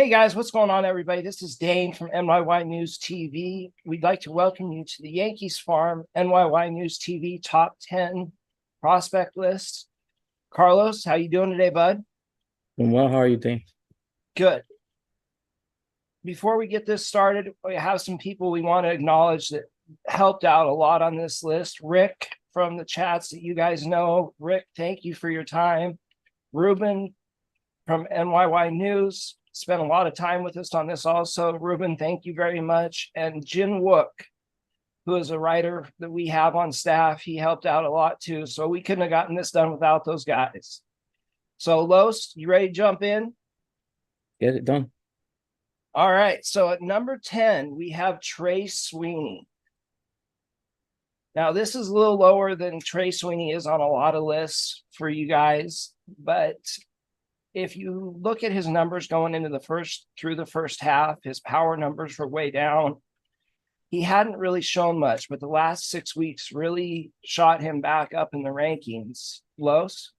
Hey guys, what's going on, everybody? This is Dane from NYY News TV. We'd like to welcome you to the Yankees Farm NYY News TV Top 10 prospect list. Carlos, how you doing today, bud? Well, how are you, Dane? Good. Before we get this started, we have some people we want to acknowledge that helped out a lot on this list. Rick from the chats that you guys know. Rick, thank you for your time. Ruben from NYY News spent a lot of time with us on this also. Ruben, thank you very much. And Jin Wook, who is a writer that we have on staff, he helped out a lot too. So we couldn't have gotten this done without those guys. So Los, you ready to jump in? Get it done. All right. So at number 10, we have Trey Sweeney. Now, this is a little lower than Trey Sweeney is on a lot of lists for you guys, but if you look at his numbers going into through the first half, his power numbers were way down. He hadn't really shown much, but the last 6 weeks really shot him back up in the rankings. Los?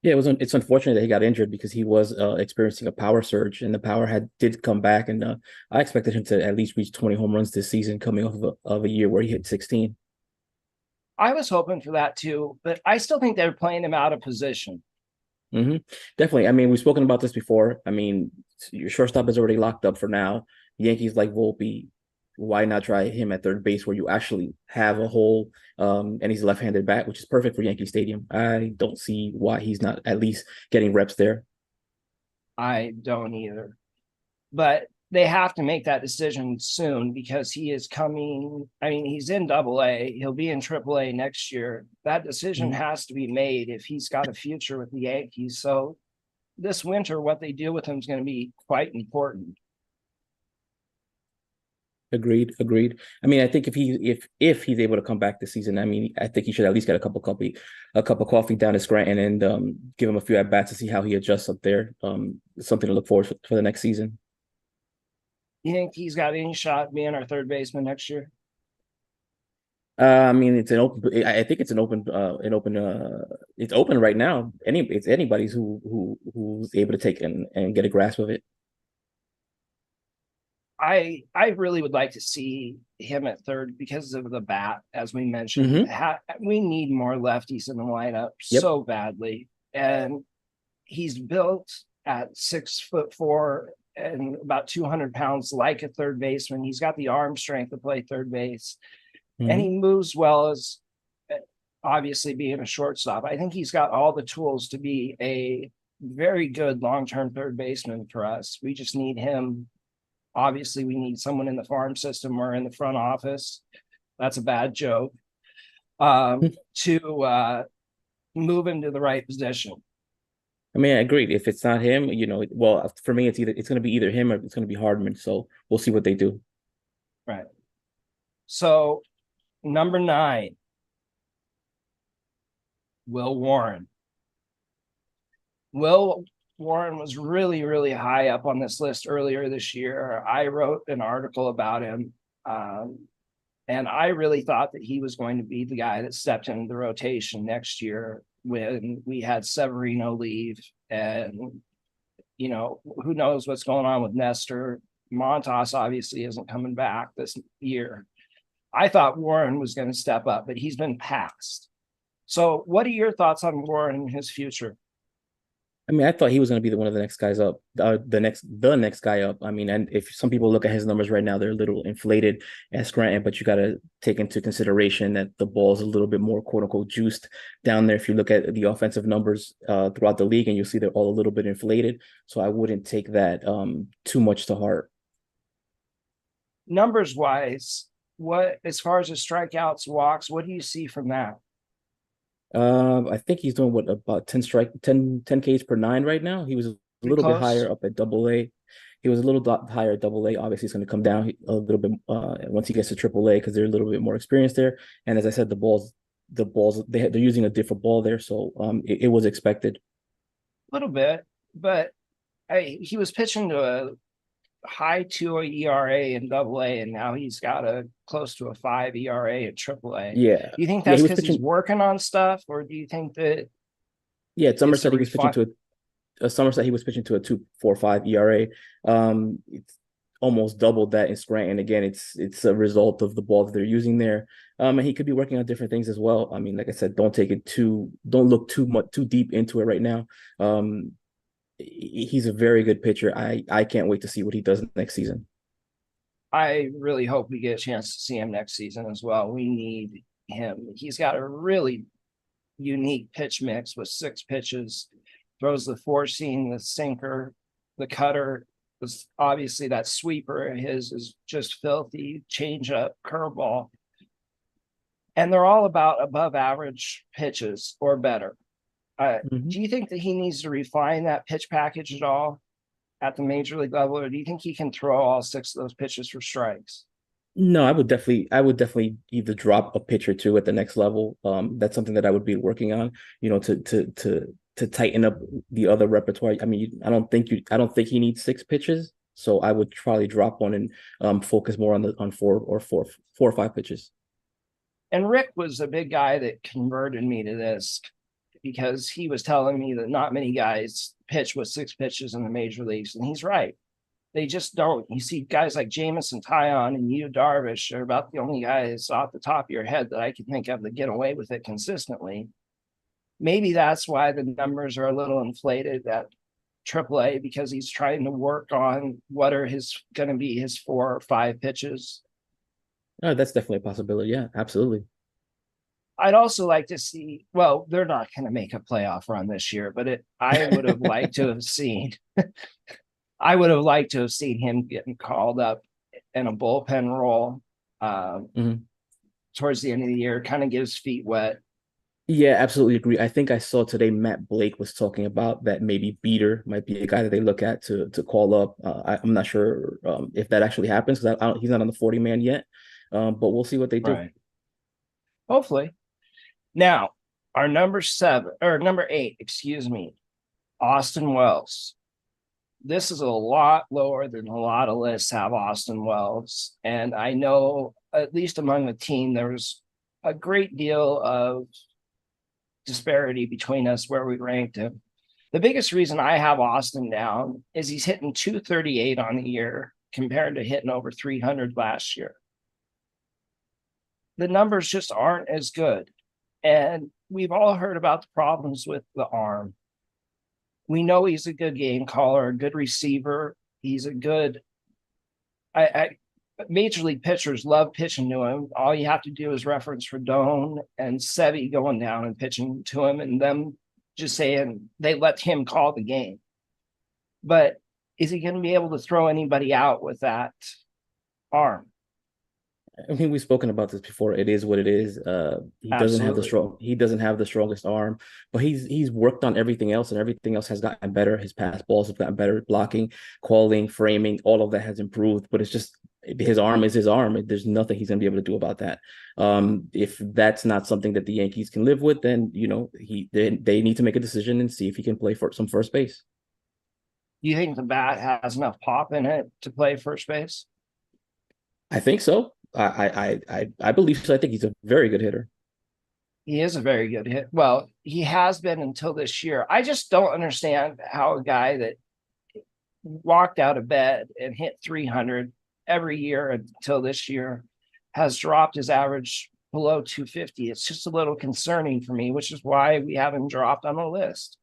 Yeah, it's unfortunate that he got injured because he was experiencing a power surge, and the power did come back, and I expected him to at least reach 20 home runs this season, coming off of a year where he hit 16. I was hoping for that too, but I still think they're playing him out of position. Mm-hmm. Definitely. I mean, we've spoken about this before. I mean, your shortstop is already locked up for now. Yankees like Volpe. Why not try him at third base where you actually have a hole, and he's a left-handed bat, which is perfect for Yankee Stadium. I don't see why he's not at least getting reps there. I don't either. But they have to make that decision soon because he is coming. I mean, he's in AA. He'll be in AAA next year. That decision Mm-hmm. has to be made if he's got a future with the Yankees. So this winter, what they do with him is going to be quite important. Agreed. I mean, I think if he's able to come back this season, I mean, I think he should at least get a cup of coffee down at Scranton and give him a few at bats to see how he adjusts up there. Something to look forward for the next season. You think he's got any shot being our third baseman next year? I mean, it's an open. I think it's it's open right now. It's anybody's who's able to take and get a grasp of it. I really would like to see him at third because of the bat, as we mentioned. Mm-hmm. We need more lefties in the lineup Yep. so badly, and he's built at 6'4" and about 200 pounds, like a third baseman. He's got the arm strength to play third base, and Mm-hmm. he moves well as obviously being a shortstop. I think he's got all the tools to be a very good long-term third baseman for us. We just need him. Obviously, we need someone in the farm system or in the front office. That's a bad joke. To move him to the right position. I mean, I agree. If it's not him, well, for me, it's going to be either him or it's going to be Hardman. So we'll see what they do. Right. So, number 9, Will Warren. Will Warren was really, really high up on this list earlier this year. I wrote an article about him, and I really thought that he was going to be the guy that stepped into the rotation next year when we had Severino leave. And, who knows what's going on with Nestor. Montas obviously isn't coming back this year. I thought Warren was going to step up, but he's been passed. So what are your thoughts on Warren and his future? I mean, I thought he was going to be one of the next guys up, the next guy up. I mean, and if some people look at his numbers right now, they're a little inflated at Scranton, but you got to take into consideration that the ball's a little bit more quote unquote juiced down there. If you look at the offensive numbers throughout the league, and you'll see they're all a little bit inflated. So I wouldn't take that too much to heart. Numbers wise, what as far as the strikeouts, walks, what do you see from that? I think he's doing what about 10 Ks per nine right now. He was a Pretty little bit close. higher up at AA. He was a little higher at AA. Obviously, it's going to come down a little bit once he gets to AAA because they're a little bit more experienced there. And as I said, the balls they're using a different ball there, so it was expected. A little bit, but he was pitching to a high 2 ERA in AA, and now he's got a close to a 5 ERA at AAA. Yeah, Do you think yeah, that's he was because he's pitching. working on stuff, or do you think that Yeah, at it's a Somerset he was pitching refine? to it. a Somerset, he was pitching to a 2.45 ERA. It's almost doubled that in Scranton. Again, it's a result of the ball that they're using there. And he could be working on different things as well. I mean, like I said, don't look too deep into it right now. He's a very good pitcher. I can't wait to see what he does next season. I really hope we get a chance to see him next season as well. We need him. He's got a really unique pitch mix with 6 pitches, throws the four seam, the sinker, the cutter. Was obviously that sweeper of his is just filthy, changeup, curveball. And they're all about above average pitches or better. Do you think that he needs to refine that pitch package at all at the major league level, or do you think he can throw all 6 of those pitches for strikes? No, I would definitely either drop a pitch or two at the next level. That's something that I would be working on, to tighten up the other repertoire. I mean, I don't think he needs 6 pitches, so I would probably drop one and focus more on 4 or 5 pitches. And Rick was a big guy that converted me to this because he was telling me that not many guys pitch with 6 pitches in the major leagues, and he's right. They just don't. You see guys like Jamison Tyon and Yu Darvish are about the only guys off the top of your head that I can think of that get away with it consistently. Maybe that's why the numbers are a little inflated at AAA, because he's trying to work on what are going to be his 4 or 5 pitches. Oh, that's definitely a possibility. Yeah, absolutely. I'd also like to see, well, they're not going to make a playoff run this year, but I would have liked to have seen him getting called up in a bullpen role towards the end of the year, kind of get his feet wet. Yeah, absolutely agree. I think I saw today Matt Blake was talking about that maybe Beater might be a guy that they look at to call up. I'm not sure if that actually happens because he's not on the 40-man yet, but we'll see what they do. Right. Hopefully. Now, our number 8, excuse me, Austin Wells. This is a lot lower than a lot of lists have Austin Wells. And I know, at least among the team, there was a great deal of disparity between us where we ranked him. The biggest reason I have Austin down is he's hitting 238 on the year compared to hitting over 300 last year. The numbers just aren't as good. And we've all heard about the problems with the arm. We know he's a good game caller, a good receiver. He's a good major league pitchers love pitching to him. All you have to do is reference Rodon and Sevy going down and pitching to him, and them just saying they let him call the game. But is he going to be able to throw anybody out with that arm? I mean, we've spoken about this before. It is what it is. He doesn't have the strongest arm, but he's worked on everything else, and everything else has gotten better. His pass balls have gotten better, blocking, calling, framing, all of that has improved. But it's just his arm is his arm. There's nothing he's gonna be able to do about that. If that's not something that the Yankees can live with, then they need to make a decision and see if he can play for some first base. Do you think the bat has enough pop in it to play first base? I think so. I believe so. I think he's a very good hitter. He is a very good hit. Well, he has been until this year. I just don't understand how a guy that walked out of bed and hit 300 every year until this year has dropped his average below 250. It's just a little concerning for me, which is why we have him dropped on the list.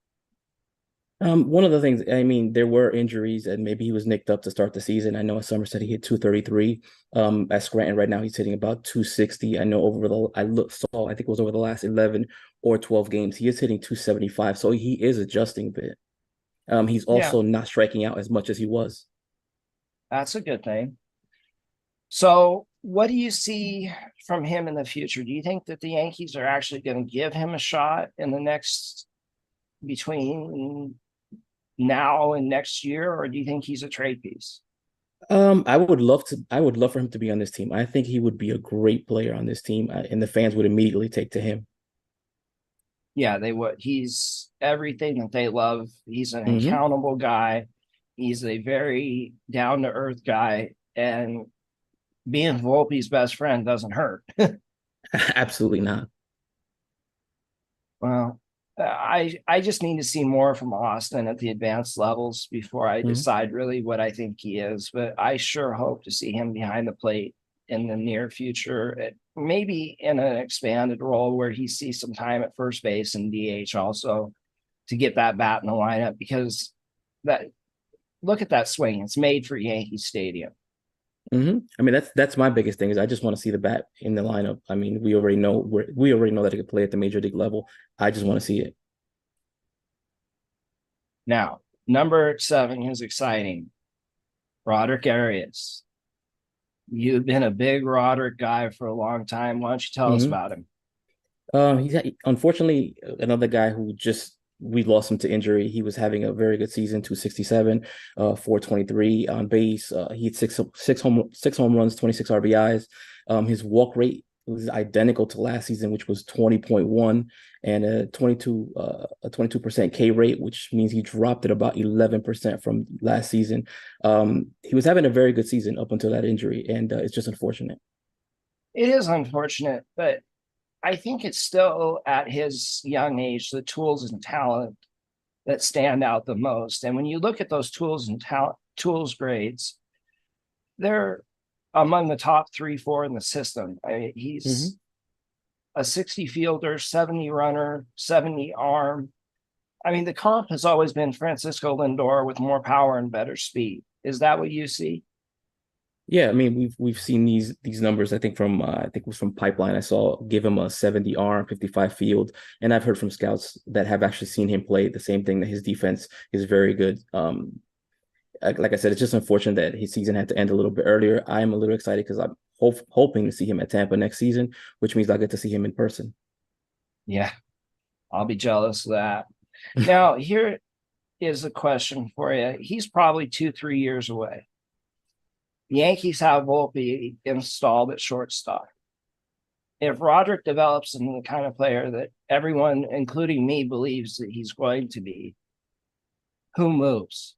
One of the things, I mean, there were injuries and maybe he was nicked up to start the season. I know at Somerset he hit 233. At Scranton right now he's hitting about 260. I know I think it was over the last 11 or 12 games, he is hitting 275. So he is adjusting a bit. He's also not striking out as much as he was. That's a good thing. So what do you see from him in the future? Do you think that the Yankees are actually going to give him a shot in the next between now and next year, or do you think he's a trade piece? I would love for him to be on this team. I think he would be a great player on this team, and the fans would immediately take to him. Yeah, they would. He's everything that they love. He's an accountable guy. He's a very down-to-earth guy, and being Volpe's best friend doesn't hurt. Absolutely not. Well, I just need to see more from Austin at the advanced levels before I Mhm. decide really what I think he is. But I sure hope to see him behind the plate in the near future, maybe in an expanded role where he sees some time at first base and DH also to get that bat in the lineup, because that look at that swing. It's made for Yankee Stadium. I mean, that's my biggest thing is I just want to see the bat in the lineup. I mean, we already know that he can play at the major league level. I just want to see it. Now, number 7 is exciting. Roderick Arias. You've been a big Roderick guy for a long time. Why don't you tell us hmm about him? Unfortunately another guy who just we lost him to injury. He was having a very good season, 267, 423 on base. He had six home runs, 26 RBIs. His walk rate was identical to last season, which was 20.1, and a 22% K rate, which means he dropped it about 11% from last season. He was having a very good season up until that injury, and it's just unfortunate. It is unfortunate, but I think it's still at his young age, the tools and talent that stand out the most. And when you look at those tools and talent tools grades, they're among the top 3, 4 in the system. I mean, hmm he's a 60 fielder, 70 runner, 70 arm. I mean, the comp has always been Francisco Lindor with more power and better speed. Is that what you see? Yeah, I mean we've seen these numbers. I think it was from Pipeline. I saw give him a 70 arm, 55 field, and I've heard from scouts that have actually seen him play the same thing, that his defense is very good. Like I said, it's just unfortunate that his season had to end a little bit earlier. I'm a little excited because I'm hoping to see him at Tampa next season, which means I'll get to see him in person. Yeah, I'll be jealous of that. Now, here is a question for you. He's probably 2, 3 years away. The Yankees have Volpe installed at shortstop. If Roderick develops into the kind of player that everyone, including me, believes that he's going to be, who moves?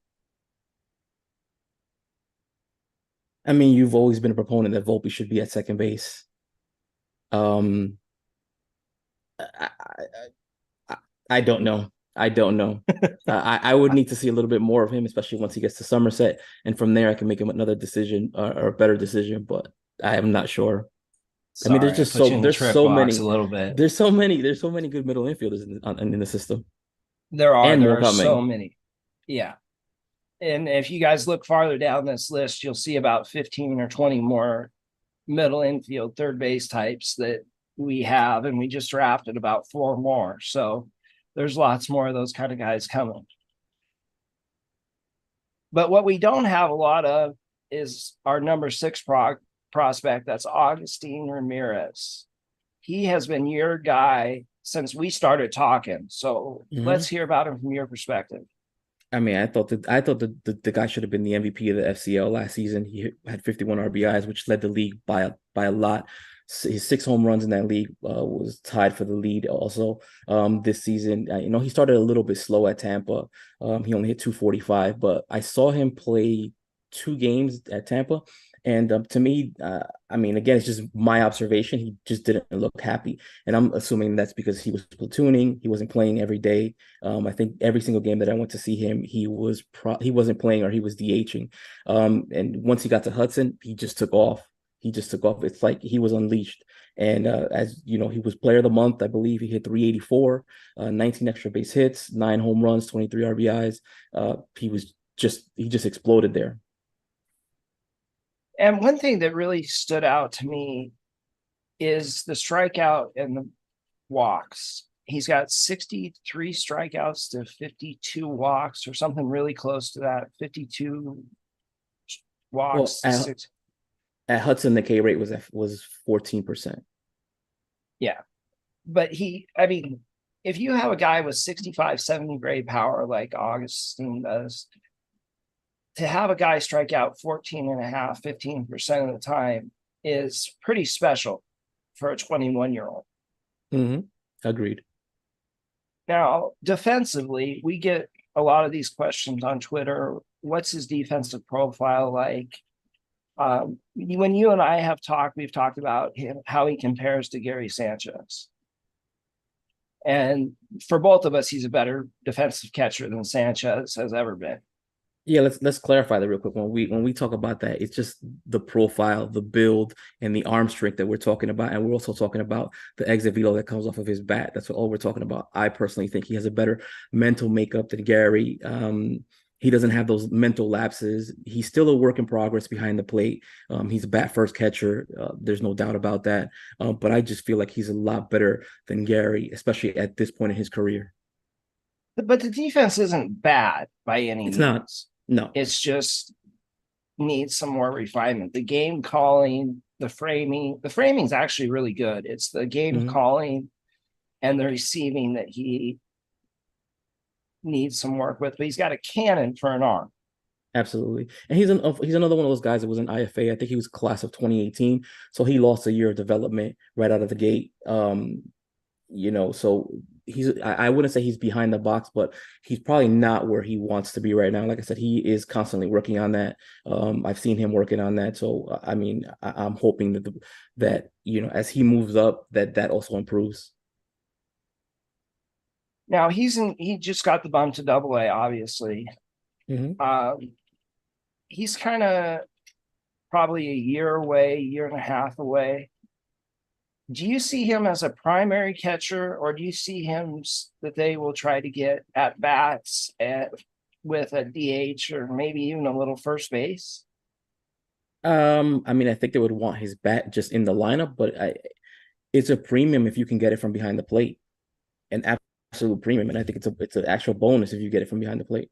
I mean, you've always been a proponent that Volpe should be at second base. Um, I, I, I don't know. I don't know. I would need to see a little bit more of him, especially once he gets to Somerset, and from there I can make him another decision or a better decision. But I am not sure. I mean, Sorry, I put you in the trip box a little bit. there's so many good middle infielders in the system, and There more are so coming. many. Yeah. And if you guys look farther down this list, you'll see about 15 or 20 more middle infield, third base types that we have. And we just drafted about 4 more. So there's lots more of those kind of guys coming. But what we don't have a lot of is our number 6 prospect. That's Agustin Ramirez. He has been your guy since we started talking. So let's Mhm. hear about him from your perspective. I mean, I thought the guy should have been the MVP of the FCL last season. He had 51 RBIs, which led the league by a lot. His 6 home runs in that league was tied for the lead also this season. He started a little bit slow at Tampa. He only hit 245, but I saw him play 2 games at Tampa. And to me, I mean, again, it's just my observation. He just didn't look happy. And I'm assuming that's because he was platooning. He wasn't playing every day. I think every single game that I went to see him, he wasn't playing or he was DHing. And once he got to Hudson, he just took off. He just took off. It's like he was unleashed. And as you know, he was player of the month. I believe he hit 384, 19 extra base hits, 9 home runs, 23 RBIs. He just exploded there. And one thing that really stood out to me is the strikeout and the walks. He's got 63 strikeouts to 52 walks, or something really close to that. 52 Well, walks to six. at Hudson, the K rate was 14%. Yeah. But I mean, if you have a guy with 65, 70 grade power like Augustine does, to have a guy strike out 14 and a half, 15% of the time is pretty special for a 21-year-old. Mm-hmm. Agreed. Now, defensively, we get a lot of these questions on Twitter. What's his defensive profile like? When you and I have talked, we've talked about him, how he compares to Gary Sanchez. And for both of us, he's a better defensive catcher than Sanchez has ever been. Yeah, let's clarify that real quick. When we talk about that, it's just the profile, the build, and the arm strength that we're talking about, and we're also talking about the exit velo that comes off of his bat. That's all we're talking about. I personally think he has a better mental makeup than Gary. He doesn't have those mental lapses. He's still a work in progress behind the plate. He's a bat first catcher. There's no doubt about that. But I just feel like he's a lot better than Gary, especially at this point in his career. But the defense isn't bad by any It's means. not. No. It's just needs some more refinement. The game calling, the framing's actually really good. It's the game calling and the receiving that he needs some work with, but he's got a cannon for an arm. Absolutely. And he's another one of those guys that was an IFA. I think he was class of 2018. So he lost a year of development right out of the gate. So I wouldn't say he's behind the box, but he's probably not where he wants to be right now. Like I said, he is constantly working on that. I've seen him working on that. So I mean, I'm hoping that as he moves up, that also improves. Now he just got the bump to AA, obviously. He's kind of probably a year away, year and a half away. Do you see him as a primary catcher, or do you see him that they will try to get at bats with a DH or maybe even a little first base? I mean, I think they would want his bat just in the lineup, but it's a premium if you can get it from behind the plate, an absolute premium, and I think it's an actual bonus if you get it from behind the plate.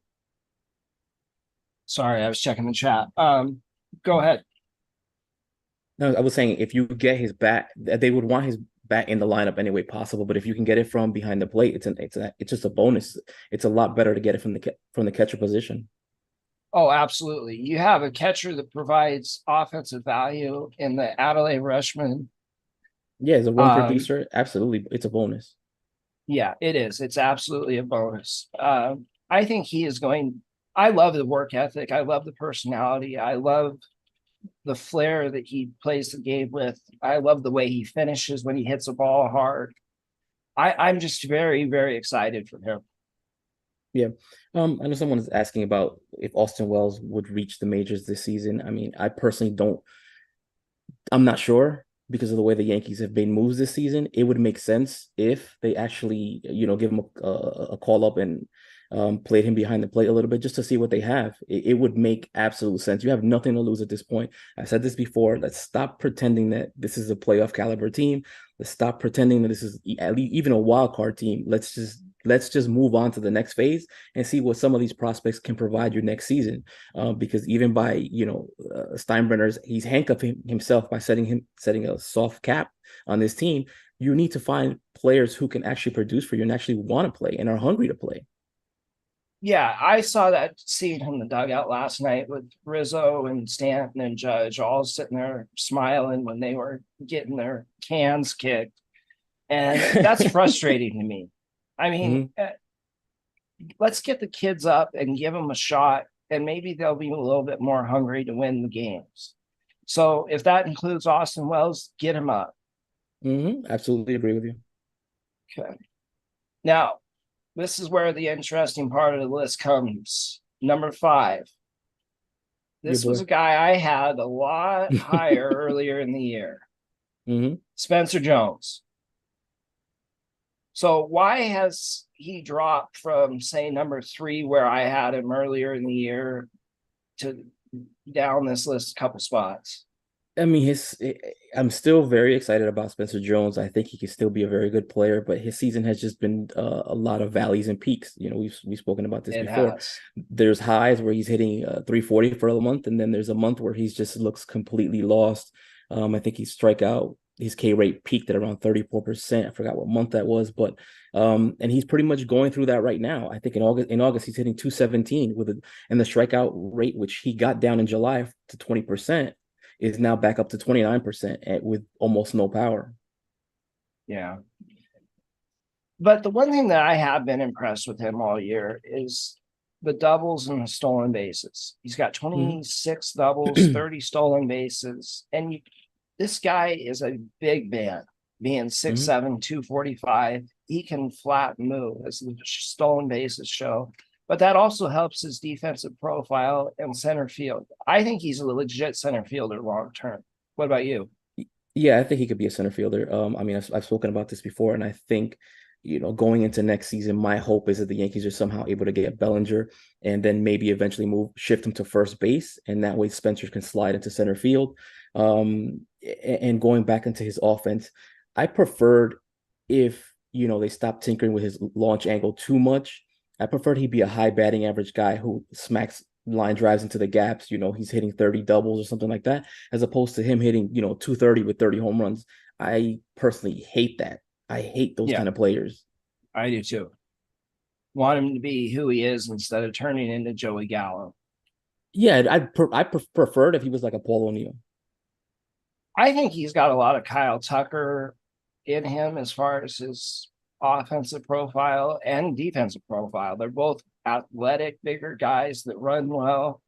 Sorry, I was checking the chat. Go ahead. No, I was saying if you get his bat, they would want his bat in the lineup any way possible. But if you can get it from behind the plate, it's just a bonus. It's a lot better to get it from the catcher position. Oh, absolutely. You have a catcher that provides offensive value in the Adelaide Rushman. Yeah, as a run producer, absolutely, it's a bonus. Yeah, it is. It's absolutely a bonus. I think he is going. I love the work ethic. I love the personality. I love the flair that he plays the game with. I love the way he finishes when he hits a ball hard. I'm just very, very excited for him. Yeah. I know someone is asking about if Austin Wells would reach the majors this season. I mean, I personally I'm not sure because of the way the Yankees have made moves this season. It would make sense if they actually, give him a call up and played him behind the plate a little bit just to see what they have. It would make absolute sense. You have nothing to lose at this point. I've said this before. Let's stop pretending that this is a playoff caliber team. Let's stop pretending that this is at least even a wild card team. Let's just move on to the next phase and see what some of these prospects can provide you next season. Because even by Steinbrenner's, he's handcuffed himself by setting a soft cap on this team. You need to find players who can actually produce for you and actually want to play and are hungry to play. Yeah, I saw that scene in the dugout last night with Rizzo and Stanton and Judge all sitting there smiling when they were getting their cans kicked. And that's frustrating to me. I mean, let's get the kids up and give them a shot, and maybe they'll be a little bit more hungry to win the games. So if that includes Austin Wells, get him up. Absolutely agree with you. Okay. Now, this is where the interesting part of the list comes. Number 5. This was a guy I had a lot higher earlier in the year. Spencer Jones. So why has he dropped from, say, number 3, where I had him earlier in the year, to down this list a couple spots? I mean, I'm still very excited about Spencer Jones. I think he can still be a very good player, but his season has just been a lot of valleys and peaks. We've spoken about this before. There's highs where he's hitting 340 for a month, and then there's a month where he's just looks completely lost. I think his K rate peaked at around 34%. I forgot what month that was, but and he's pretty much going through that right now. I think in August he's hitting 217 and the strikeout rate, which he got down in July to 20%. Is now back up to 29% with almost no power. Yeah. But the one thing that I have been impressed with him all year is the doubles and the stolen bases. He's got 26 doubles, 30 stolen bases. And this guy is a big man, being 6'7", 245. he can flat move, as the stolen bases show. But that also helps his defensive profile and center field. I think he's a legit center fielder long term. What about you? Yeah, I think he could be a center fielder. I mean, I've spoken about this before, and I think, going into next season, my hope is that the Yankees are somehow able to get Bellinger and then maybe eventually shift him to first base, and that way Spencer can slide into center field. And going back into his offense, I preferred if, they stopped tinkering with his launch angle too much. I preferred he be a high batting average guy who smacks line drives into the gaps. He's hitting 30 doubles or something like that, as opposed to him hitting, 230 with 30 home runs. I personally hate that. I hate those kind of players. I do too. Want him to be who he is instead of turning into Joey Gallo. Yeah, I preferred if he was like a Paul O'Neill. I think he's got a lot of Kyle Tucker in him as far as his offensive profile and defensive profile. They're both athletic, bigger guys that run well.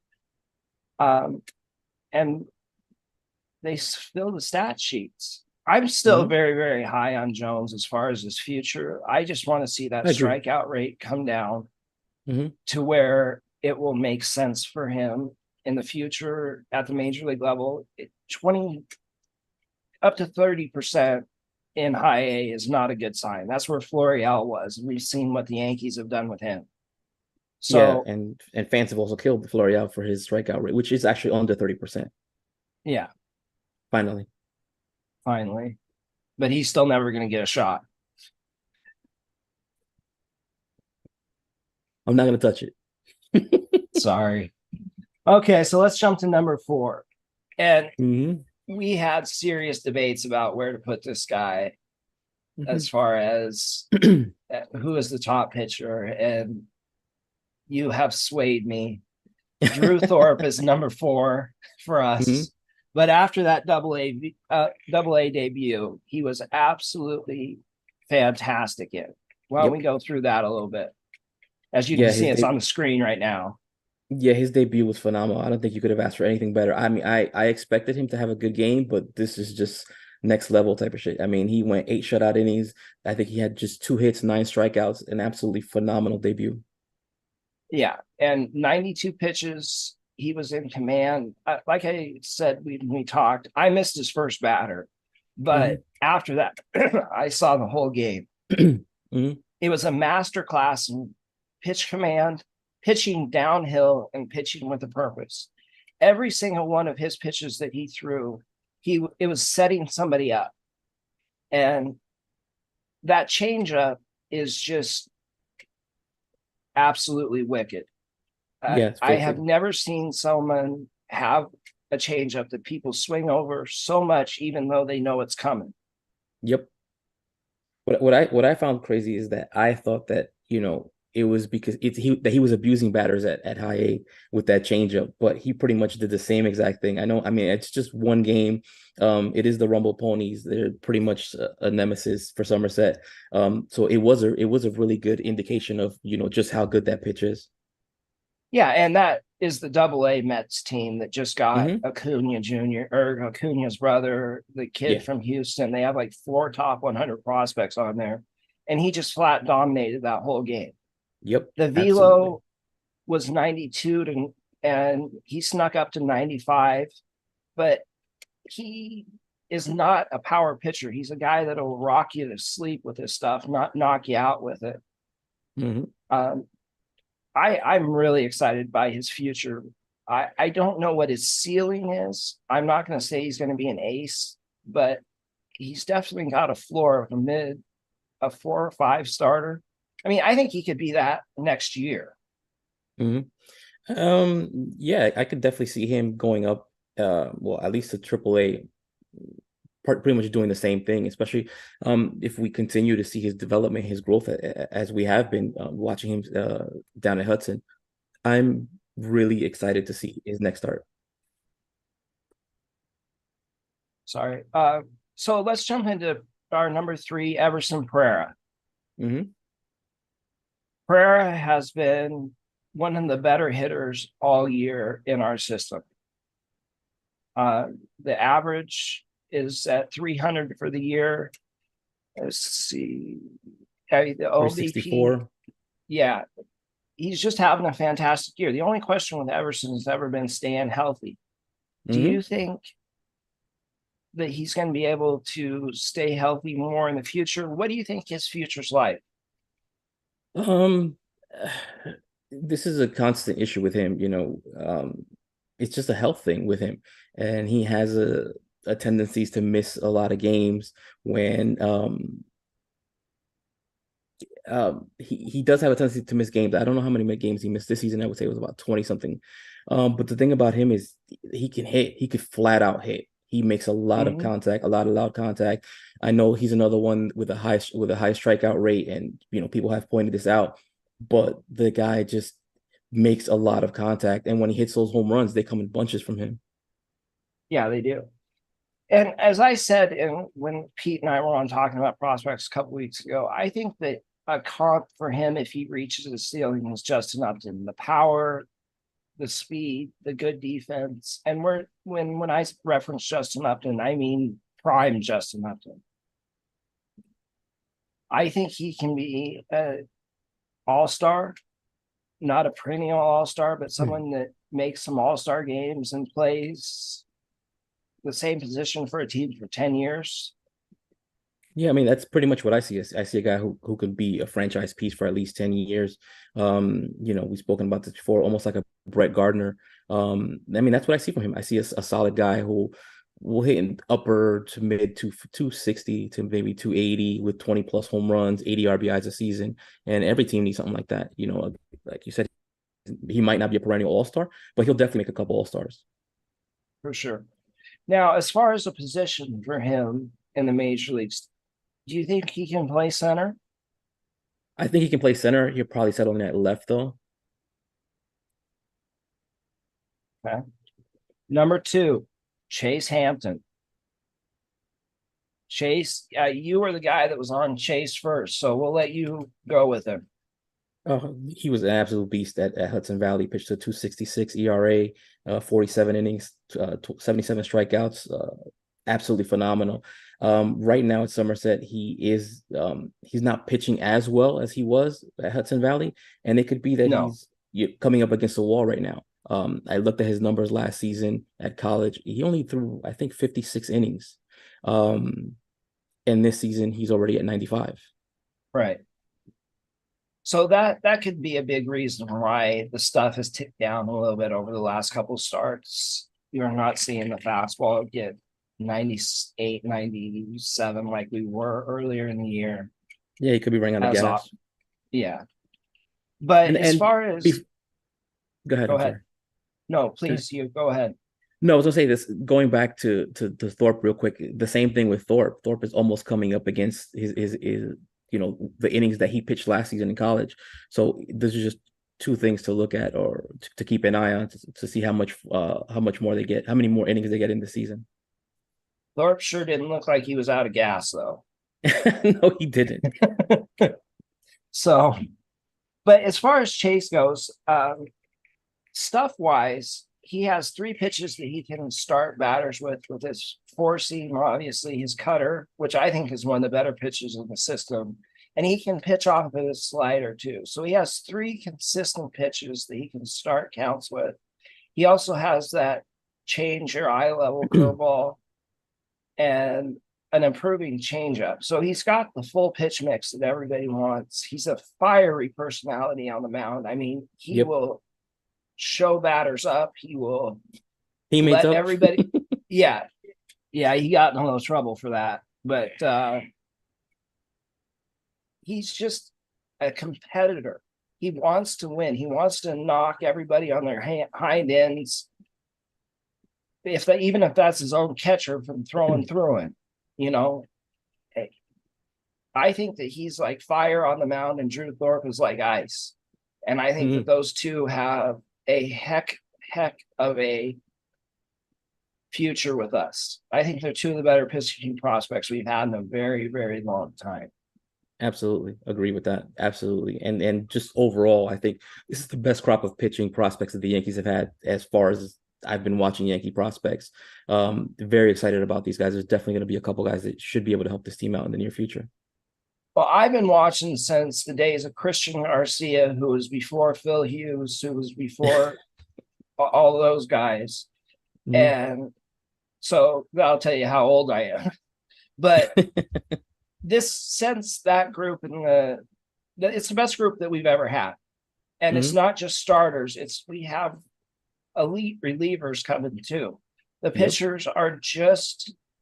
And they fill the stat sheets. I'm still very, very high on Jones as far as his future. I just want to see that strikeout rate come down to where it will make sense for him in the future at the major league level. 20 up to 30% in high A is not a good sign. That's where Florial was. We've seen what the Yankees have done with him. So and fans have also killed Florial for his strikeout rate, which is actually under 30%. Yeah. Finally. But he's still never going to get a shot. I'm not going to touch it. Sorry. Okay, so let's jump to number 4. And we had serious debates about where to put this guy as far as who is the top pitcher. And you have swayed me. Drew Thorpe is number 4 for us. But after that double A debut, he was absolutely fantastic in. Why don't we go through that a little bit? As you can see, it's on the screen right now. Yeah, his debut was phenomenal. I don't think you could have asked for anything better. I mean, I expected him to have a good game, but this is just next level type of shit. I mean, he went 8 shutout innings. I think he had just 2 hits, 9 strikeouts, an absolutely phenomenal debut. Yeah, and 92 pitches. He was in command. Like I said, we talked, I missed his first batter, but after that, I saw the whole game. It was a masterclass in pitch command, pitching downhill, and pitching with a purpose. Every single one of his pitches that he threw, it was setting somebody up. And that changeup is just absolutely wicked. I have never seen someone have a changeup that people swing over so much, even though they know it's coming. Yep. What I found crazy is that I thought that, it was because he was abusing batters at high A with that changeup, but he pretty much did the same exact thing. I mean, it's just one game. It is the Rumble Ponies. They're pretty much a nemesis for Somerset. So it was a really good indication of, just how good that pitch is. Yeah, and that is the Double A Mets team that just got Acuna Jr. or Acuna's brother, the kid from Houston. They have like 4 top 100 prospects on there, and he just flat dominated that whole game. Yep. The velo was 92 and he snuck up to 95, but he is not a power pitcher. He's a guy that'll rock you to sleep with his stuff, not knock you out with it. I'm really excited by his future. I don't know what his ceiling is. I'm not going to say he's going to be an ace, but he's definitely got a floor of a 4 or 5 starter. I mean, I think he could be that next year. Yeah, I could definitely see him going up, at least to AAA, pretty much doing the same thing, especially if we continue to see his development, his growth, as we have been watching him down at Hudson. I'm really excited to see his next start. Sorry. So let's jump into our number 3, Everson Pereira. Pereira has been one of the better hitters all year in our system. The average is at 300 for the year. Let's see. The OBP, 364. yeah, he's just having a fantastic year. The only question with Everson has ever been staying healthy. Do Mm-hmm. you think that he's going to be able to stay healthy more in the future? What do you think his future's like? Um, this is a constant issue with him, it's just a health thing with him. And he has a tendency to miss a lot of games when he does have a tendency to miss games. I don't know how many games he missed this season. I would say it was about 20 something. But the thing about him is he can hit, he could flat out hit. He makes a lot of contact, a lot of loud contact. I know he's another one with a high strikeout rate, and people have pointed this out, but the guy just makes a lot of contact, and when he hits those home runs, they come in bunches from him. Yeah, they do. And as I said, when Pete and I were on talking about prospects a couple weeks ago, I think that a comp for him, if he reaches his ceiling, is Justin Upton. The power, the speed, the good defense. And when I reference Justin Upton, I mean prime Justin Upton. I think he can be an all-star, not a perennial all-star, but someone that makes some all-star games and plays the same position for a team for 10 years. Yeah, I mean, that's pretty much what I see. I see a guy who could be a franchise piece for at least 10 years. We've spoken about this before, almost like a Brett Gardner. I mean, that's what I see from him. I see a solid guy who will hit in upper to mid 260 to maybe 280 with 20 plus home runs, 80 RBIs a season. And every team needs something like that. Like you said, he might not be a perennial all-star, but he'll definitely make a couple all-stars. For sure. Now, as far as a position for him in the major leagues, do you think he can play center? I think he can play center. He'll probably settle in at left, though. Okay. Number 2, Chase Hampton. Chase, you were the guy that was on Chase first, so we'll let you go with him. Oh, he was an absolute beast at Hudson Valley. Pitched a 2.66 ERA, 47 innings, 77 strikeouts. Absolutely phenomenal. Right now at Somerset, he's not pitching as well as he was at Hudson Valley, and it could be that he's coming up against the wall right now. I looked at his numbers last season at college. He only threw, I think, 56 innings. And this season, he's already at 95. Right. So that could be a big reason why the stuff has ticked down a little bit over the last couple of starts. You're not seeing the fastball get 98, 97 like we were earlier in the year. Yeah, he could be running on the gas. Yeah. But as far as... Go ahead. Go ahead. No, please, you go ahead. No, I was gonna say this, going back to Thorpe real quick, the same thing with Thorpe. Thorpe is almost coming up against his the innings that he pitched last season in college. So those are just two things to look at, or to keep an eye on, to see how much more they get, how many more innings they get in the season. Thorpe sure didn't look like he was out of gas, though. No, he didn't. So, but as far as Chase goes, stuff-wise, he has 3 pitches that he can start batters with his 4-seam, obviously his cutter, which I think is one of the better pitches in the system. And he can pitch off of his slider too. So he has 3 consistent pitches that he can start counts with. He also has that change or eye level curveball and an improving changeup. So he's got the full pitch mix that everybody wants. He's a fiery personality on the mound. I mean, he will show batters up. He will let everybody. Yeah. He got in a little trouble for that, but he's just a competitor. He wants to win. He wants to knock everybody on their hind ends, even if that's his own catcher from throwing through him. I think that he's like fire on the mound, and Drew Thorpe is like ice. And I think that those two have a heck of a future with us. I think they're 2 of the better pitching prospects we've had in a very, very long time. Absolutely agree with that. Absolutely. And just overall, I think this is the best crop of pitching prospects that the Yankees have had as far as I've been watching Yankee prospects. Very excited about these guys. There's definitely going to be a couple guys that should be able to help this team out in the near future. Well, I've been watching since the days of Christian Garcia, who was before Phil Hughes, who was before all those guys. Mhm. And so that'll tell you how old I am. But this since that group it's the best group that we've ever had. And it's Mhm. not just starters, we have elite relievers coming too. The Yep. pitchers are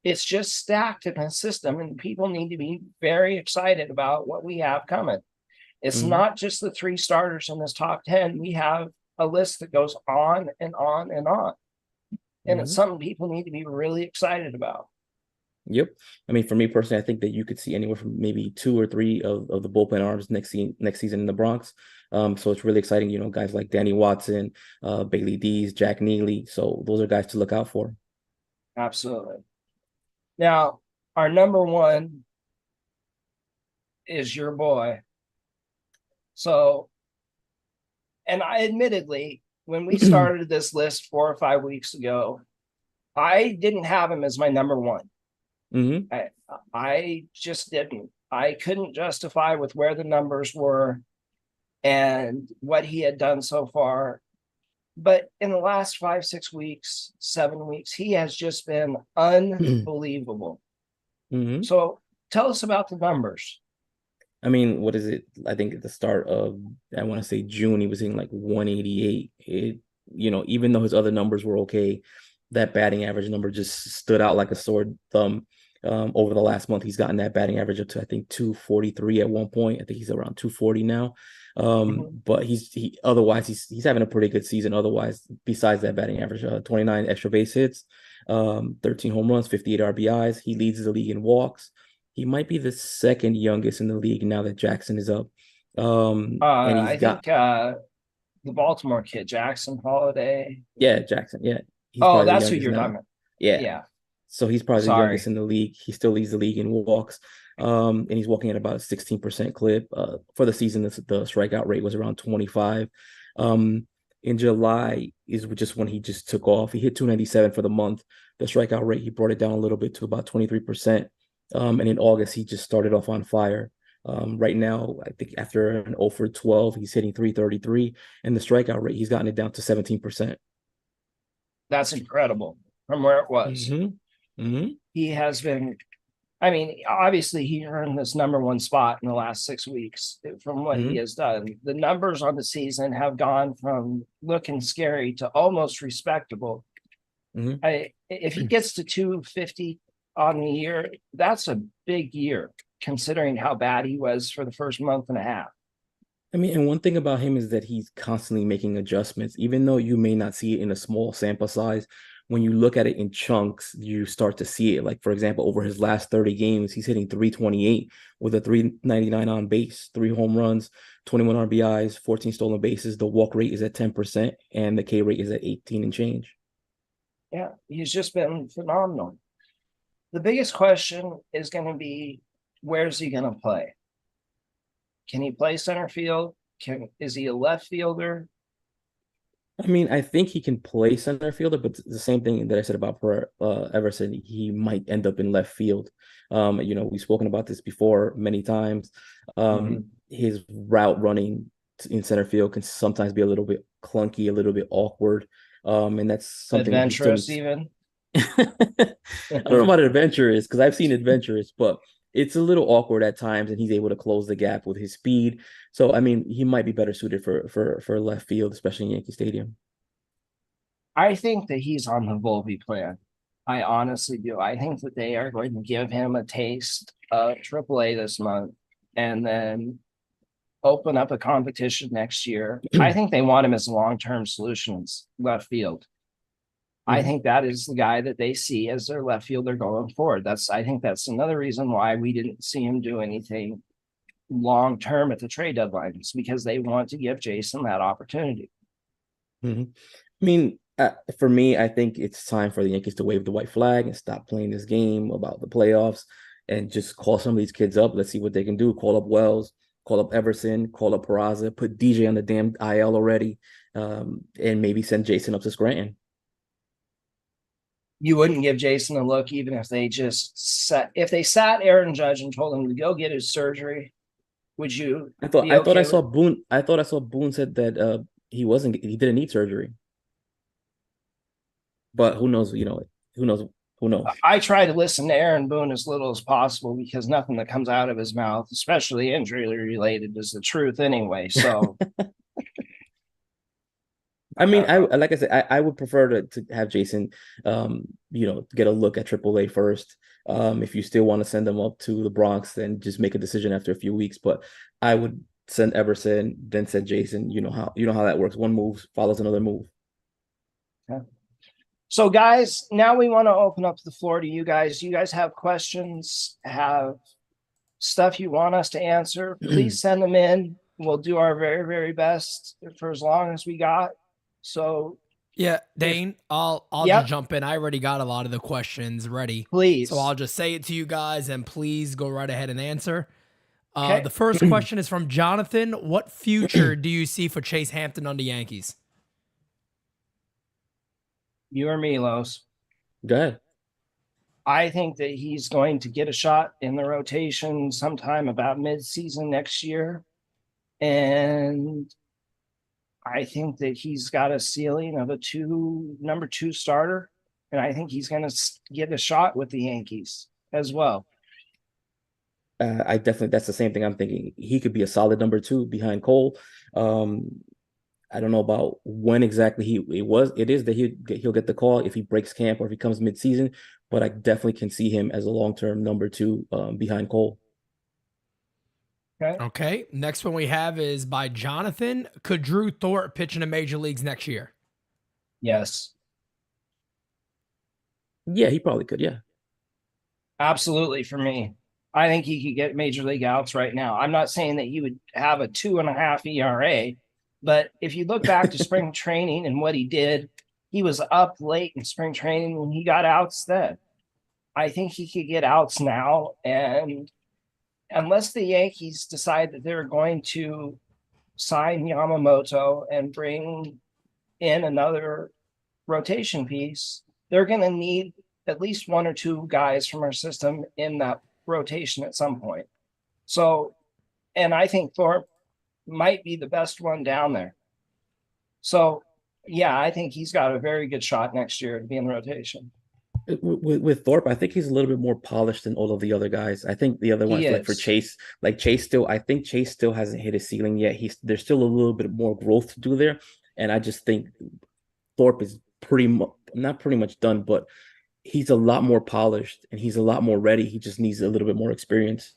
it's just stacked in the system, and people need to be very excited about what we have coming. It's Mhm. not just the three starters in this top 10. We have a list that goes on and on and on. And it's Mhm. something people need to be really excited about. Yep. I mean, for me personally, I think that you could see anywhere from maybe two or three of the bullpen arms next season in the Bronx. So it's really exciting. You know, guys like Danny Watson, Bailey Dees, Jack Neely. So those are guys to look out for. Absolutely. Now, our number one is your boy. So, and I admittedly, when we started this list 4 or 5 weeks ago, I didn't have him as my number one. Hmm. I just didn't. I couldn't justify with where the numbers were and what he had done so far. But in the last 5, 6 weeks, 7 weeks, he has just been unbelievable. Hmm. So tell us about the numbers. I mean, what is it? I think at the start of, I want to say June, he was hitting like 188. Even though his other numbers were okay, that batting average number just stood out like a sore thumb. Over the last month, he's gotten that batting average up to, I think, 243 at one point. I think he's around 240 now. Mhm. But otherwise he's having a pretty good season. Otherwise, besides that batting average, 29 extra base hits, 13 home runs, 58 RBIs. He leads the league in walks. He might be the second youngest in the league now that Jackson is up. And he's I got, think the Baltimore kid, Jackson Holiday. yeah, Jackson. Yeah. He's Oh, probably the that's who youngest you're talking now. about. Yeah. Yeah. So he's probably the youngest Sorry. in the league. He still leads the league in walks. And he's walking at about a 16% clip. For the season, the strikeout rate was around 25. In July is just when he just took off. He hit 297 for the month. The strikeout rate, he brought it down a little bit to about 23%. And in August, he just started off on fire. Right now, I think after an 0 for 12, he's hitting 333. And the strikeout rate, he's gotten it down to 17%. That's incredible from where it was. Mm-hmm. Mm-hmm. He has been, I mean, obviously he earned this number one spot in the last 6 weeks from what he Mm-hmm. has done. The numbers on the season have gone from looking scary to almost respectable. Mm-hmm. If he gets to 250 on the year, that's a big year considering how bad he was for the first month and a half. I mean, and one thing about him is that he's constantly making adjustments, even though you may not see it in a small sample size. When you look at it in chunks, you start to see it. Like, for example, over his last 30 games, he's hitting 328 with a 399 on base, 3 home runs, 21 RBIs, 14 stolen bases. The walk rate is at 10%, and the K rate is at 18 and change. Yeah, he's just been phenomenal. The biggest question is going to be, where's he going to play? Can he play center field? Is he a left fielder? I mean, I think he can play center fielder, but the same thing that I said about Everson, he might end up in left field. We've spoken about this before many times. Mhm. His route running in center field can sometimes be a little bit clunky, a little bit awkward. And that's something that he still Adventurous, needs. even. I don't know about adventurous because I've seen adventurous, but it's a little awkward at times, and he's able to close the gap with his speed. So I mean, he might be better suited for left field, especially in Yankee Stadium. I think that he's on the Volpe plan. I honestly do. I think that they are going to give him a taste of AAA this month and then open up a competition next year. I think they want him as long-term solutions left field. I Mhm. think that is the guy that they see as their left fielder going forward. I think that's another reason why we didn't see him do anything long term at the trade deadline. It's because they want to give Jasson that opportunity. Mhm. I mean, for me, I think it's time for the Yankees to wave the white flag and stop playing this game about the playoffs and just call some of these kids up. Let's see what they can do. Call up Wells, call up Everson, call up Peraza, put DJ on the damn IL already, and maybe send Jasson up to Scranton. You wouldn't give Jasson a look even if they sat Aaron Judge and told him to go get his surgery. Would you I thought be I thought I okay saw with? Boone. I thought I saw Boone said that he didn't need surgery. But who knows? Who knows? Who knows? I try to listen to Aaron Boone as little as possible because nothing that comes out of his mouth, especially injury related, is the truth anyway. So I mean, I uh, like I said, I would prefer to have Jasson, get a look at AAA first. If you still want to send them up to the Bronx, then just make a decision after a few weeks. But I would send Everson, then send Jasson. You know how that works. One move follows another move. yeah. So, guys, now we want to open up the floor to you guys. You guys have questions, have stuff you want us to answer, please send them in. We'll do our very, very best for as long as we got. So, Yeah, if, Dayne, I'll just yep, jump in. I already got a lot of the questions ready. So please. I'll just say it to you guys and please go right ahead and answer. Okay. The first question is from Jonathan. What future do you see for Chase Hampton on the Yankees? You or me, Los. Go ahead. I think that he's going to get a shot in the rotation sometime about mid-season next year. And I think that he's got a ceiling of number two starter. And I think he's going to get a shot with the Yankees as well. I definitely that's the same thing I'm thinking. He could be a solid number two behind Cole. I don't know about when exactly it is that he'll get the call if he breaks camp or if he comes mid-season, but I definitely can see him as a long-term number two behind Cole. Okay. Next one we have is by Jonathan. Could Drew Thorpe pitch in the major leagues next year? Yes. Yeah, he probably could. Yeah. Absolutely for me. I think he could get major league outs right now. I'm not saying that he would have a 2.5 ERA, but if you look back to spring training and what he did, he was up late in spring training when he got outs then. I think he could get outs now. And unless the Yankees decide that they're going to sign Yamamoto and bring in another rotation piece, they're going to need at least one or two guys from our system in that rotation at some point. So, and I think Thorpe might be the best one down there. So, yeah, I think he's got a very good shot next year to be in the rotation. With Thorpe, I think he's a little bit more polished than all of the other guys. I think the other He ones, like for is. Chase, I think Chase still hasn't hit his ceiling yet. There's still a little bit more growth to do there. And I just think Thorpe is not pretty much done, but he's a lot more polished and he's a lot more ready. He just needs a little bit more experience.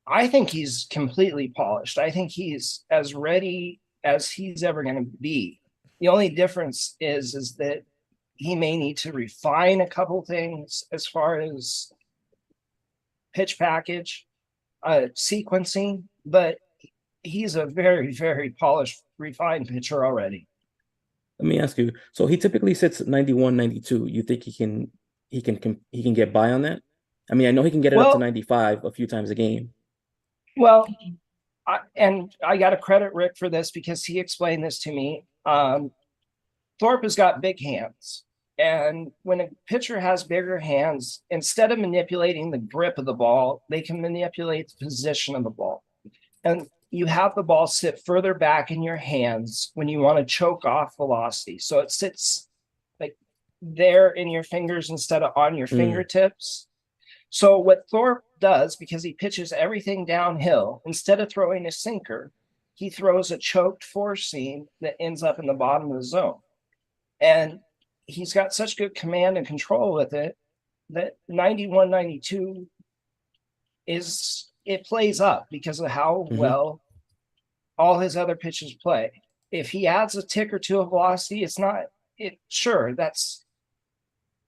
I think he's completely polished. I think he's as ready as he's ever going to be. The only difference is that he may need to refine a couple things as far as pitch package, sequencing, but he's a very, very polished, refined pitcher already. Let me ask you. So he typically sits 91, 92. You think he can get by on that? I mean, I know he can get it up to 95 a few times a game. Well, I got to credit Rick for this because he explained this to me. Thorpe has got big hands. And when a pitcher has bigger hands, instead of manipulating the grip of the ball, they can manipulate the position of the ball. And you have the ball sit further back in your hands when you want to choke off velocity. So it sits like there in your fingers instead of on your fingertips. So what Thorpe does, because he pitches everything downhill, instead of throwing a sinker, he throws a choked four seam that ends up in the bottom of the zone. And he's got such good command and control with it that 91, 92 it plays up because of how well all his other pitches play. If he adds a tick or two of velocity, that's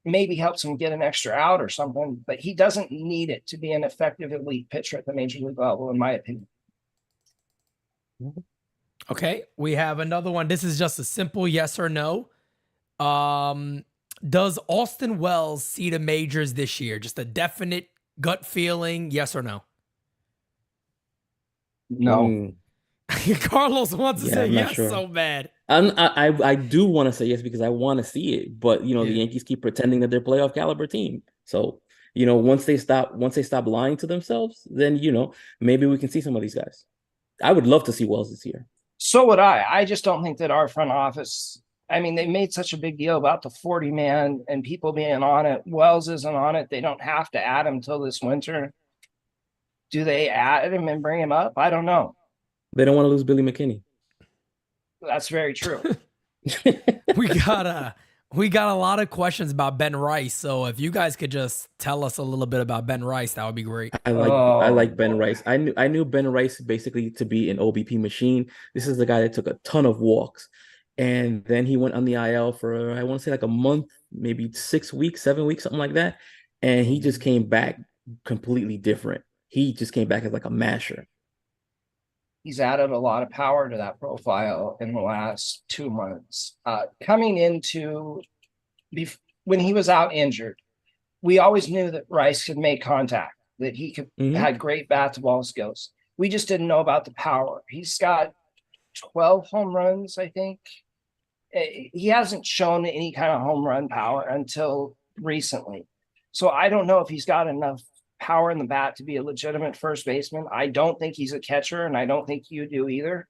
maybe helps him get an extra out or something, but he doesn't need it to be an effective elite pitcher at the major league level, in my opinion. Okay, we have another one. This is just a simple yes or no. Does Austin Wells see the majors this year? Just a definite gut feeling, yes or no? No. Carlos wants to Yeah, say I'm not yes sure. so bad. I do want to say yes because I want to see it, but the Yeah. Yankees keep pretending that they're playoff caliber team. So once they stop lying to themselves, then maybe we can see some of these guys. I would love to see Wells this year. So would I. I just don't think that our front office, I mean, they made such a big deal about the 40 man and people being on it. Wells isn't on it. They don't have to add him till this winter. Do they add him and bring him up? I don't know. They don't want to lose Billy McKinney. That's very true. We got a lot of questions about Ben Rice. So if you guys could just tell us a little bit about Ben Rice, that would be great. I like Ben boy. Rice. I knew Ben Rice basically to be an OBP machine. This is the guy that took a ton of walks, and then he went on the IL for I want to say like a month, maybe 6 weeks, 7 weeks, something like that, and he just came back completely different. He just came back as like a masher. He's added a lot of power to that profile in the last 2 months. Coming into when he was out injured, we always knew that Rice could make contact, that he could had great bat to ball skills. We just didn't know about the power. He's got 12 home runs, I think. He hasn't shown any kind of home run power until recently. So I don't know if he's got enough power in the bat to be a legitimate first baseman. I don't think he's a catcher, and I don't think you do either.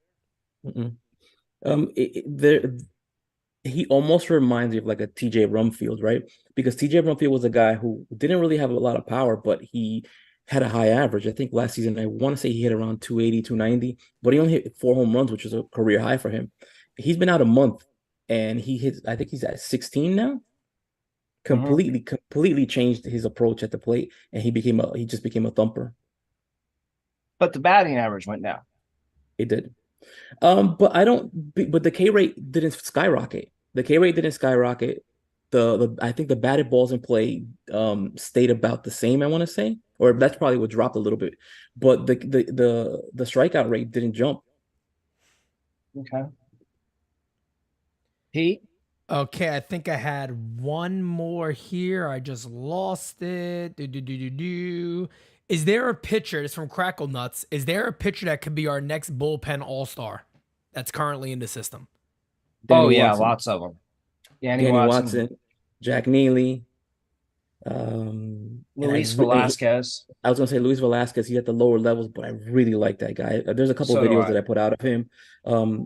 He almost reminds me of like a TJ Rumfield, right? Because TJ Rumfield was a guy who didn't really have a lot of power, but he had a high average. I think last season, I want to say he hit around 280, 290, but he only hit 4 home runs, which is a career high for him. He's been out a month and I think he's at 16 now. Completely changed his approach at the plate, and he just became a thumper. But the batting average went down. It did. But the K rate didn't skyrocket. The K rate didn't skyrocket. I think the batted balls in play stayed about the same, I want to say, or that's probably what dropped a little bit. But the strikeout rate didn't jump. Okay. Pete? Okay, I think I had one more here. I just lost it. Is there a pitcher? It's from Crackle Nuts. Is there a pitcher that could be our next bullpen all-star that's currently in the system? Danny yeah, Watson. lots of them. Danny Watson, Jack Neely, Luis Velasquez. I was gonna say Luis Velasquez. He's at the lower levels, but I really like that guy. There's a couple videos that I put out of him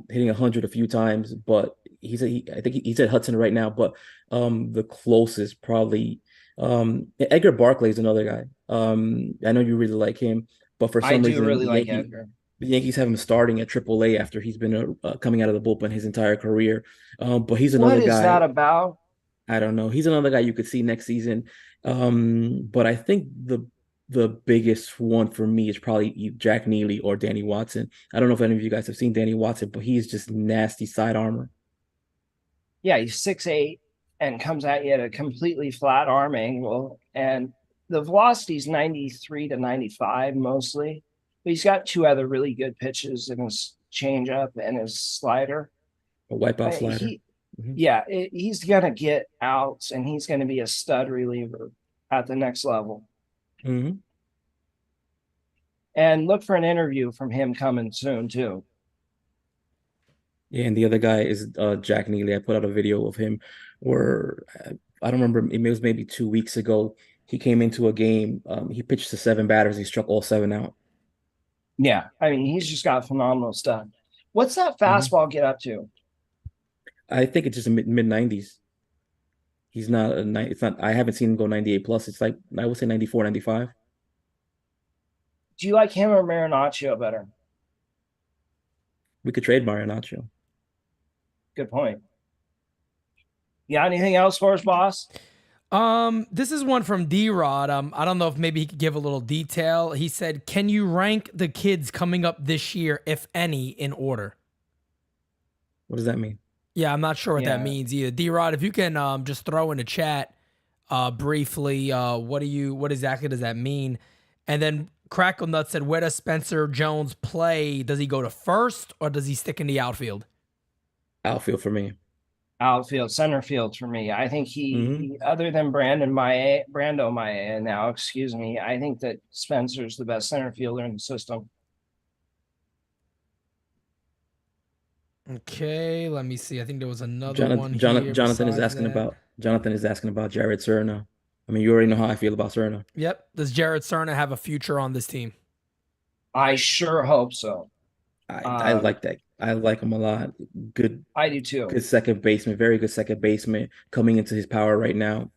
hitting 100 a few times, but I think he's at Hudson right now. But the closest probably Edgar Barclay is another guy. I know you really like him, but for some reason, really like Edgar. The Yankees have him starting at AAA after he's been coming out of the bullpen his entire career. But he's another guy. What is that about? I don't know. He's another guy you could see next season. But I think the biggest one for me is probably Jack Neely or Danny Watson. I don't know if any of you guys have seen Danny Watson, but he's just nasty side armor. Yeah, he's 6'8" and comes at you at a completely flat arm angle. And the velocity is 93 to 95 mostly. But he's got two other really good pitches in his changeup and his slider. A wipeout slider. Yeah, he's going to get outs, and he's going to be a stud reliever at the next level. And look for an interview from him coming soon, too. Yeah, and the other guy is Jack Neely. I put out a video of him where I don't remember, it was maybe 2 weeks ago. He came into a game. He pitched to 7 batters. He struck all 7 out. Yeah, I mean, he's just got phenomenal stuff. What's that fastball get up to? I think it's just a mid 90s. He's not it's not. I haven't seen him go 98 plus. It's like I would say 94, 95. Do you like him or Marinaccio better? We could trade Marinaccio. Good point. Yeah, anything else for us, boss? This is one from D-Rod. I don't know if maybe he could give a little detail. He said, "Can you rank the kids coming up this year, if any, in order?" What does that mean? Yeah, I'm not sure what that means either. D-Rod, if you can just throw in the chat briefly, what exactly does that mean? And then Crackle Nut said, "Where does Spencer Jones play? Does he go to first or does he stick in the outfield?" Outfield for me. Outfield, center field for me. I think he other than Brando Maya now, excuse me, I think that Spencer's the best center fielder in the system. Okay, let me see. I think there was another one here Jonathan is besides asking that. about Jared Serna. I mean, you already know how I feel about Serna. Yep. Does Jared Serna have a future on this team? I sure hope so. I like that. I like him a lot. Good I do too. second baseman, very good second baseman coming into his power right now.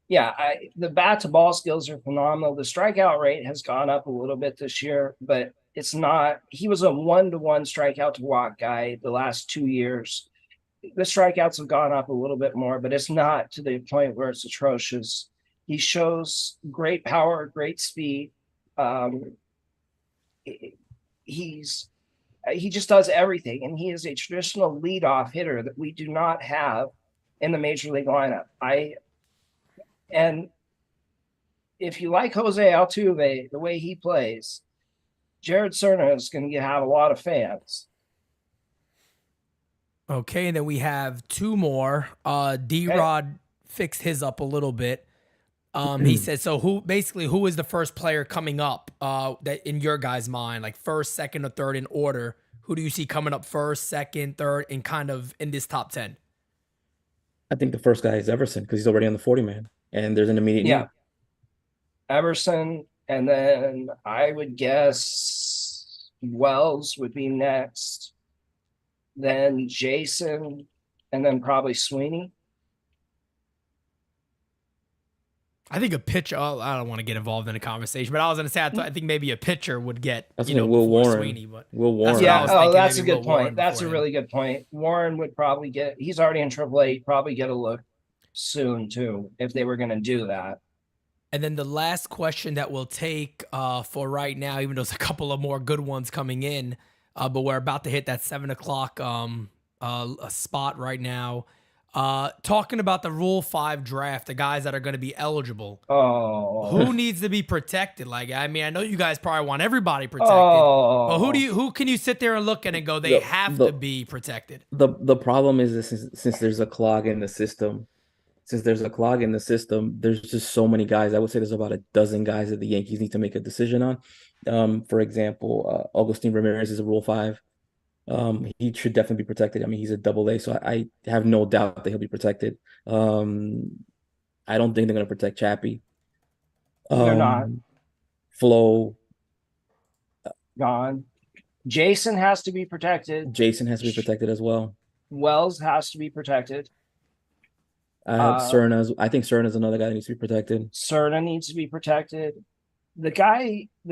Yeah, the bat to ball skills are phenomenal. The strikeout rate has gone up a little bit this year, but it's not. He was a 1-to-1 strikeout to walk guy the last 2 years. The strikeouts have gone up a little bit more, but it's not to the point where it's atrocious. He shows great power, great speed. He just does everything, and he is a traditional leadoff hitter that we do not have in the major league lineup. And if you like Jose Altuve, the way he plays, Jared Serna is going to have a lot of fans. Okay, and then we have two more. D-Rod fixed his up a little bit. He said, so who is the first player coming up that in your guys' mind, like first, second, or third in order? Who do you see coming up first, second, third, and kind of in this top 10? I think the first guy is Everson because he's already on the 40-man, and there's an immediate need. Everson, and then I would guess Wells would be next. Then Jasson, and then probably Sweeney. I think a pitcher. Oh, I don't want to get involved in a conversation, but I was going to say I think maybe a pitcher would get Will Warren. Sweeney, but Will Warren. That's a good point. That's a really good point. Warren would probably get. He's already in AAA. He'd probably get a look soon too if they were going to do that. And then the last question that we'll take for right now, even though there's a couple of more good ones coming in, but we're about to hit that 7:00 spot right now. Talking about the Rule 5 draft, the guys that are going to be eligible. Oh, who needs to be protected? Like, I mean, I know you guys probably want everybody protected. But who can you sit there and look at and go, they have to be protected? The problem is that since there's a clog in the system, there's just so many guys. I would say there's about a dozen guys that the Yankees need to make a decision on. For example, Agustin Ramirez is a Rule 5. He should definitely be protected. I mean, he's a AA, so I have no doubt that he'll be protected. I don't think they're going to protect Chappie. They're not. Flo. Gone. Jasson has to be protected. Jasson has to be protected as well. Wells has to be protected. Serna. I think Serna is another guy that needs to be protected. Serna needs to be protected. The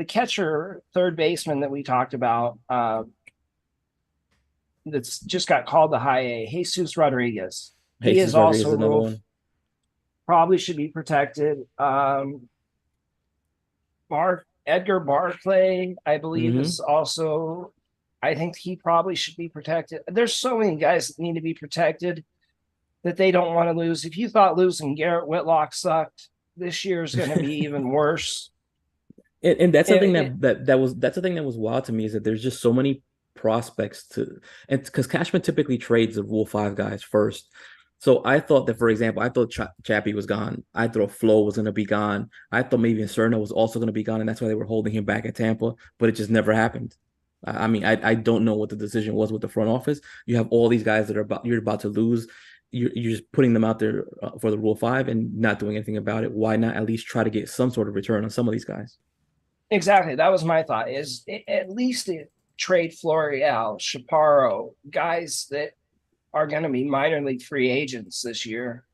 catcher, third baseman that we talked about, that's just got called the high A, Jesus Rodriguez. He is also another one. Probably should be protected. Edgar Barclay, I believe, is also. I think he probably should be protected. There's so many guys that need to be protected that they don't want to lose. If you thought losing Garrett Whitlock sucked, this year is going to be even worse. And that's the thing that's the thing that was wild to me, is that there's just so many prospects and because Cashman typically trades the Rule 5 guys first. So I thought that, for example, I thought Chappie was gone. I thought Flo was going to be gone. I thought maybe Serna was also going to be gone, and that's why they were holding him back at Tampa, but it just never happened. I mean, I don't know what the decision was with the front office. You have all these guys that you're about to lose. You're just putting them out there for the Rule 5 and not doing anything about it. Why not at least try to get some sort of return on some of these guys? Exactly. That was my thought, is at least trade Florial, Chaparro, guys that are going to be minor league free agents this year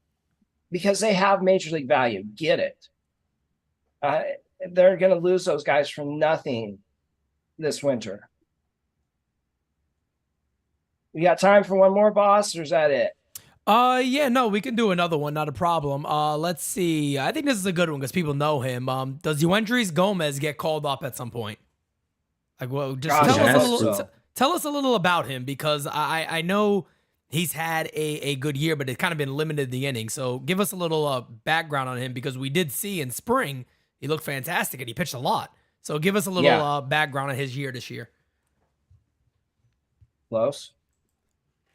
because they have major league value. Get it. They're going to lose those guys for nothing this winter. We got time for one more, boss, or is that it? Yeah, no, we can do another one, not a problem. Let's see. I think this is a good one because people know him. Does Yuendrys Gomez get called up at some point? Like, well, just tell us a little about him, because I know he's had a good year, but it's kind of been limited in the innings. So give us a little background on him, because we did see in spring he looked fantastic and he pitched a lot. So give us a little background on his year this year. Close.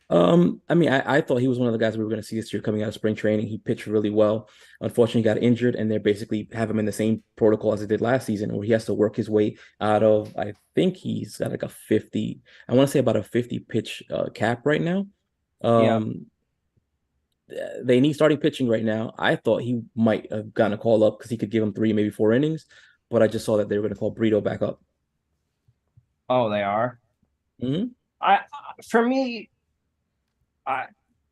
I mean, I thought he was one of the guys we were going to see this year coming out of spring training. He pitched really well. Unfortunately, he got injured, and they basically have him in the same protocol as they did last season, where he has to work his way out of. I think he's got like a 50. I want to say about a 50 pitch cap right now. Yeah. Um, they need starting pitching right now. I thought he might have gotten a call up because he could give him 3, maybe 4 innings, but I just saw that they were going to call Brito back up. Oh, they are. Hmm. I for me, I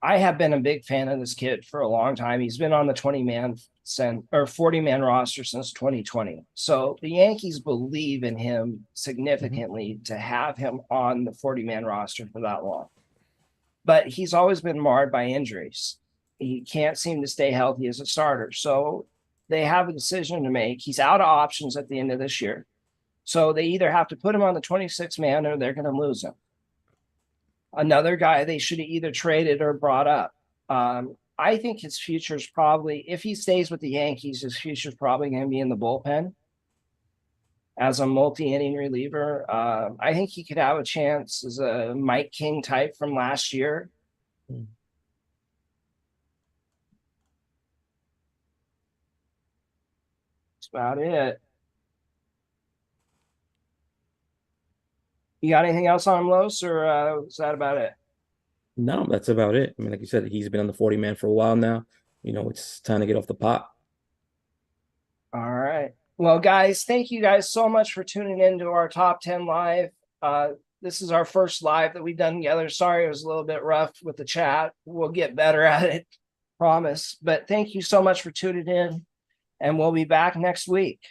I have been a big fan of this kid for a long time. He's been on the 20-man 40-man roster since 2020. So the Yankees believe in him significantly to have him on the 40-man roster for that long. But he's always been marred by injuries. He can't seem to stay healthy as a starter. So they have a decision to make. He's out of options at the end of this year. So they either have to put him on the 26-man or they're going to lose him. Another guy they should have either traded or brought up. I think his future is probably, if he stays with the Yankees, his future is probably going to be in the bullpen as a multi-inning reliever. I think he could have a chance as a Mike King type from last year. Mm. That's about it. You got anything else on him, Los, or is that about it? No, that's about it. I mean, like you said, he's been on the 40-man for a while now. It's time to get off the pot. All right. Well, guys, thank you guys so much for tuning in to our top 10 live. This is our first live that we've done together. Sorry, it was a little bit rough with the chat. We'll get better at it, promise. But thank you so much for tuning in, and we'll be back next week.